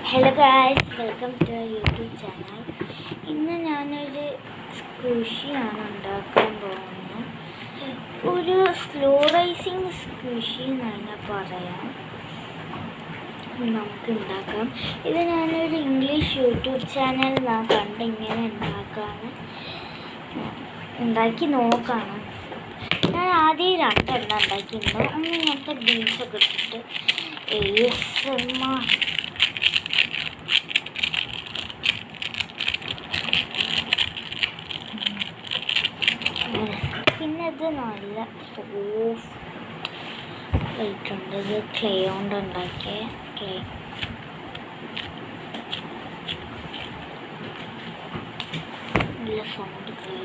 Hello guys, welcome to YouTube channel. ഇന്ന് ഞാനൊരു സ്ക്വിഷിയാണ് ഉണ്ടാക്കാൻ പോകുന്നത്. ഒരു സ്ലോ റൈസിങ് സ്ക്വിഷി എന്ന് തന്നെ പറയാം. നമുക്ക് ഉണ്ടാക്കാം. ഇത് ഞാനൊരു ഇംഗ്ലീഷ് യൂട്യൂബ് ചാനൽ കണ്ട് ഇങ്ങനെ ഉണ്ടാക്കി നോക്കാണ്. ഞാൻ ആദ്യം രണ്ടെണ്ണം ഉണ്ടാക്കിയിരുന്നു. അന്ന് ഇങ്ങനത്തെ ബീഫൊക്കെ ഇട്ടിട്ട് പിന്നെ ഇത് നല്ല സോഫ്റ്റ് ആയിട്ടുണ്ട്. ഇത് ക്ലേ കൊണ്ട് ഉണ്ടാക്കിയ ക്ലേ. നല്ല സൗണ്ട് ക്ലേ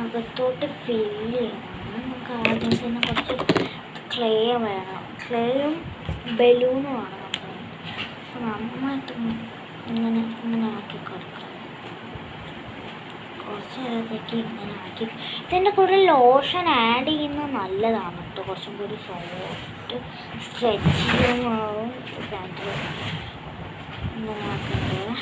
അകത്തോട്ട് ഫില്ല് ചെയ്യണം. നമുക്ക് ആദ്യം തന്നെ കുറച്ച് ക്ലേ വേണം. ക്ലേയും ബലൂണുമാണ് നന്നായിട്ട് ഇങ്ങനെ ആക്കി കൊടുക്കണം. കുറച്ച് നേരത്തേക്ക് ഇങ്ങനെ ആക്കി. ഇതിൻ്റെ കൂടെ ലോഷൻ ആഡ് ചെയ്യുന്നത് നല്ലതാണ് കേട്ടോ. കുറച്ചും കൂടി സോഫ്റ്റ് സ്ട്രെച്ചിങ് ആവും. ഇങ്ങനെ ആക്കുന്നത്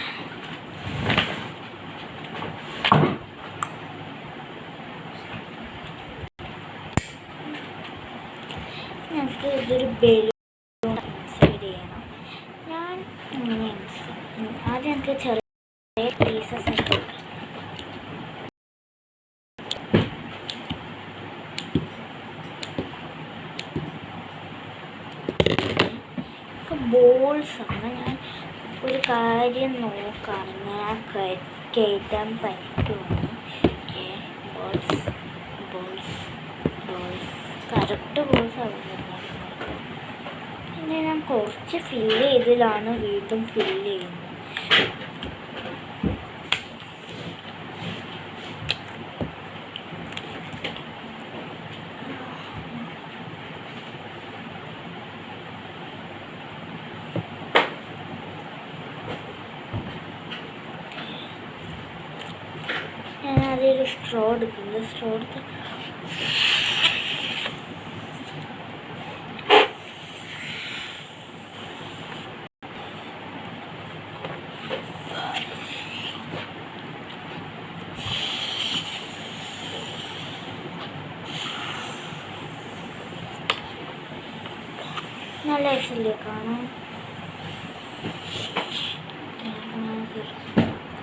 ഞങ്ങൾക്ക് ഇതൊരു ബലൂൺ ഇൻസൈഡ് ചെയ്യണം. ഞാൻ ഇങ്ങനെ ആദ്യം ഞങ്ങൾക്ക് ചെറിയ പീസസ് ബോൾസാണ്. ഞാൻ ഒരു കാര്യം നോക്കുകയാണ് ഇങ്ങനെ കയറ്റാൻ പറ്റുമെന്ന്. ബോൾസ് കറക്റ്റ് ബോൾസ് ആവുന്നത്. പിന്നെ ഞാൻ കുറച്ച് ഫില്ല് ചെയ്തതിലാണ് വീണ്ടും ഫില്ല് ചെയ്യുന്നത്. ഞാൻ ആദ്യം ഒരു സ്ട്രോ എടുക്കുന്നത്. സ്ട്രോ എടുത്ത് നല്ല രസത്തിലേക്കാണ്.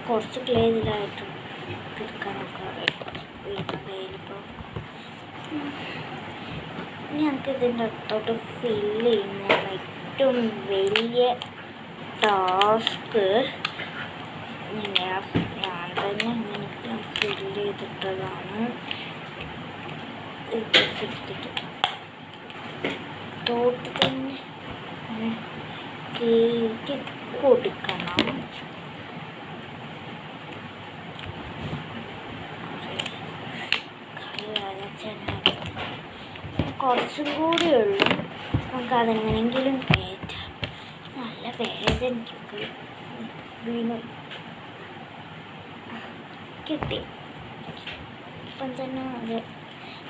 കുറച്ച് ക്ലേ ഇതിലായിട്ട് എടുക്കാനൊക്കെ കയ്യിലിപ്പോൾ ഞങ്ങൾക്ക് ഇതിൻ്റെ അടുത്തോട്ട് ഫില്ല് ചെയ്യുന്നതാണ് ഏറ്റവും വലിയ ടാസ്ക്. ഞാൻ തന്നെ ഇങ്ങനെ ഫില്ല് ചെയ്തിട്ടതാണ്. എടുത്തിട്ട് തോട്ട് തന്നെ കേക്ക് കൊടുക്കണം. കുറച്ചും കൂടി ഉള്ളു. നമുക്ക് അതെങ്ങനെയെങ്കിലും കയറ്റാം. നല്ല വേദനയ്ക്കൊക്കെ വീണു കിട്ടി. ഇപ്പം തന്നെ അത്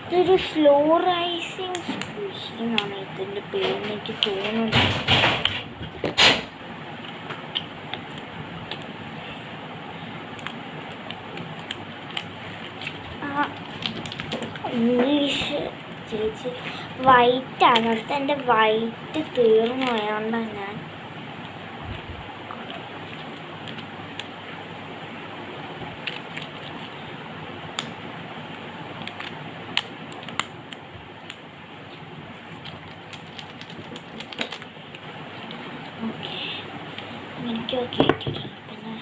ഇതൊരു സ്ലോ റൈസിങ് സ്ക്വിഷി എന്നാണ് ഇതിൻ്റെ പേരെന്ന് എനിക്ക് തോന്നുന്നത്. ഇംഗ്ലീഷ് ചേച്ചി വൈറ്റാണ്. അടുത്ത് എൻ്റെ വൈറ്റ് തീർന്നു പോയതുകൊണ്ടാണ് ഞാൻ എനിക്കൊക്കെ ഇട്ടിട്ടുണ്ട്. പിന്നെ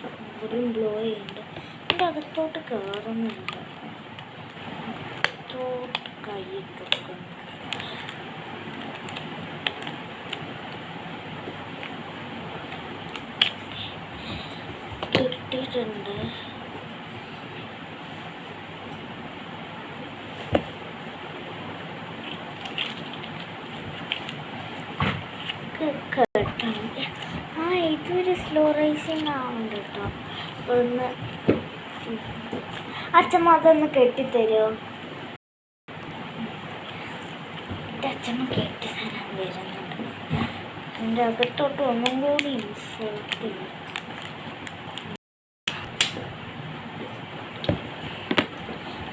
ഒന്നും ബ്ലോ ചെയ്യുന്നുണ്ട്. എൻ്റെ അകത്തോട്ട് കയറുന്നുണ്ട്. അകത്തോട്ട് കൈയിട്ടൊക്കെ കിട്ടിയിട്ടുണ്ട്. കേട്ടോ. ഇതൊരു സ്ലോ റൈസിങ് ആവുന്നുണ്ട് കേട്ടോ. ഒന്ന് അച്ഛമ്മ അതൊന്ന് കെട്ടിത്തരുമോ? അച്ഛമ്മ കെട്ടിത്തരാൻ വരുന്നുണ്ട്. അതിൻ്റെ അകത്തോട്ട് ഒന്നും കൂടി ഇൻസേർട്ട് ചെയ്യും.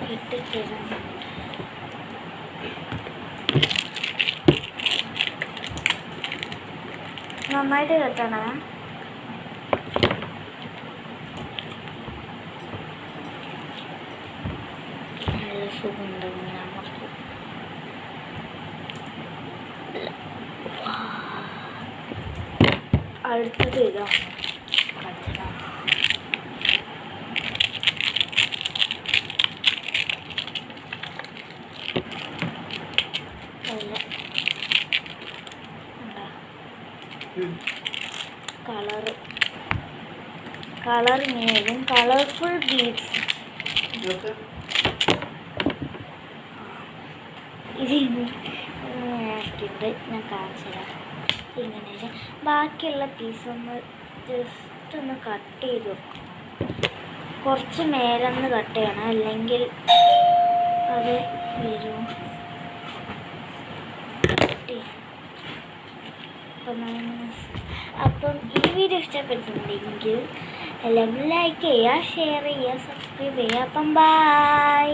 കെട്ടിത്തരുന്നുണ്ട്. നന്നായിട്ട് കെട്ടണേ. നല്ല സുഖമുണ്ട് ഇങ്ങനെ നമുക്ക്. അടുത്തത് ഇതാണ്. കളറിങ്ങേതും കളർഫുൾ ബീഡ്സ്. ഇത് ആക്കിയിട്ട് ഞാൻ കാണിച്ചു തരാം. ഇങ്ങനെ ബാക്കിയുള്ള പീസൊന്ന് ജസ്റ്റ് ഒന്ന് കട്ട് ചെയ്ത് വെക്കണം. കുറച്ച് മേലൊന്ന് കട്ട് ചെയ്യണം, അല്ലെങ്കിൽ അത് വരും. അപ്പം ഈ വീഡിയോ ഇഷ്ടപ്പെട്ടിട്ടുണ്ടെങ്കിൽ എല്ലാവരും ലൈക്ക് ചെയ്യുക, ഷെയർ ചെയ്യുക, സബ്സ്ക്രൈബ് ചെയ്യുക. അപ്പം ബൈ.